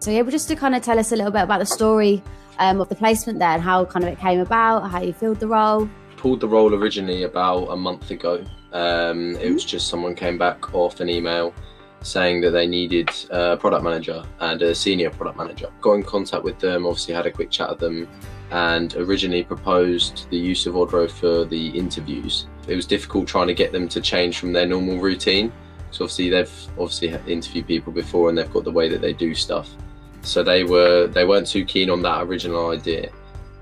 So yeah, just to kind of tell us a little bit about the story of the placement there and how kind of it came about, how you filled the role. Pulled the role originally about a month ago. It was just someone came back off an email saying that they needed a product manager and a senior product manager. Got in contact with them, obviously had a quick chat with them, and originally proposed the use of Odro for the interviews. It was difficult trying to get them to change from their normal routine. So obviously they've interviewed people before and they've got the way that they do stuff. So they weren't too keen on that original idea.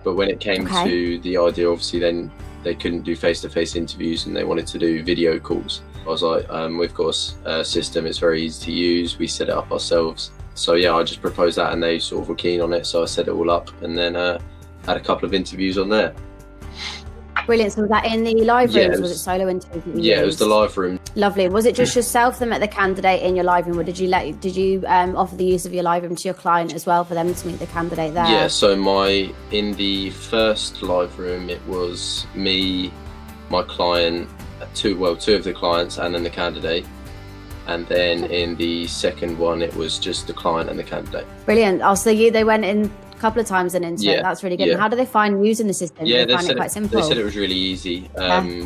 But when it came to the idea, obviously then they couldn't do face-to-face interviews and they wanted to do video calls. I was like, we've got a system, it's very easy to use, we set it up ourselves. So yeah, I just proposed that and they sort of were keen on it, so I set it all up and then had a couple of interviews on there. Brilliant. So was that in the live rooms, or was it solo interviews? Yeah, it was the live room. Lovely. Was it just yourself that met the candidate in your live room, or did you offer the use of your live room to your client as well for them to meet the candidate there? Yeah, so in the first live room, it was me, my client, two of the clients and then the candidate. And then in the second one, it was just the client and the candidate. Brilliant. Oh, so they went in a couple of times and into it. That's really good. Yeah. And how do they find using the system? Yeah, they find it quite simple? They said it was really easy.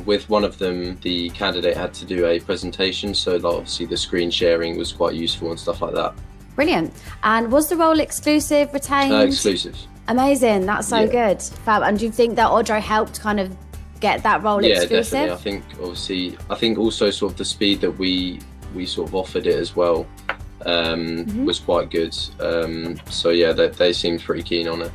With one of them, the candidate had to do a presentation, so obviously the screen sharing was quite useful and stuff like that. Brilliant. And was the role exclusive, retained? Exclusive. Amazing. That's so good. Fab. And do you think that Odro helped kind of get that role exclusive? Yeah, definitely. I think also sort of the speed that we sort of offered it as well was quite good. So yeah, they seemed pretty keen on it.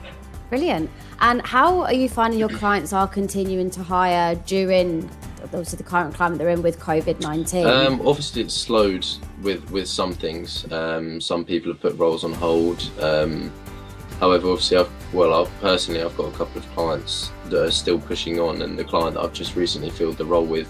Brilliant. And how are you finding your clients are continuing to hire during obviously the current climate they're in with COVID-19? Obviously it's slowed with some things. Some people have put roles on hold. However, obviously I've got a couple of clients that are still pushing on, and the client that I've just recently filled the role with,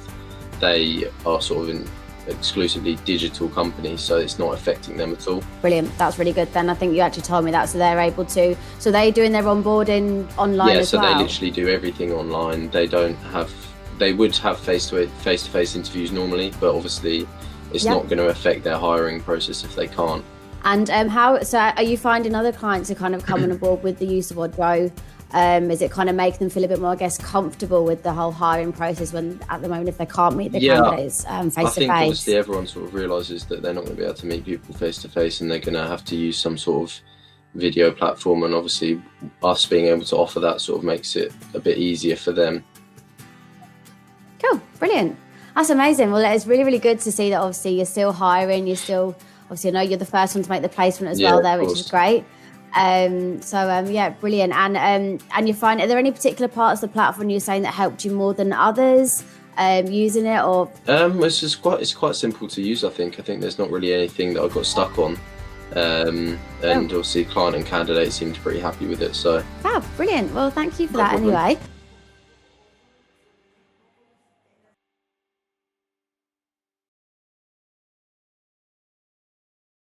they are sort of in exclusively digital company, so it's not affecting them at all. Brilliant. That's really good then. I think you actually told me that, so they're able to, so they're doing their onboarding online as well? Yeah, so they literally do everything online. They would have face-to-face interviews normally, but obviously it's not going to affect their hiring process if they can't. And so are you finding other clients are kind of coming aboard with the use of Odro? Is it kind of make them feel a bit more, I guess, comfortable with the whole hiring process when at the moment if they can't meet the candidates face to face? I think obviously everyone sort of realises that they're not going to be able to meet people face to face and they're going to have to use some sort of video platform, and obviously us being able to offer that sort of makes it a bit easier for them. Cool, brilliant. That's amazing. Well, it's really, really good to see that obviously you're still hiring, obviously I know you're the first one to make the placement as well there, which is great. Yeah, brilliant. And you find, are there any particular parts of the platform you're saying that helped you more than others using it, or? It's quite simple to use. I think there's not really anything that I got stuck on. And obviously client and candidate seemed pretty happy with it. So. Fab, brilliant. Well, thank you for that anyway.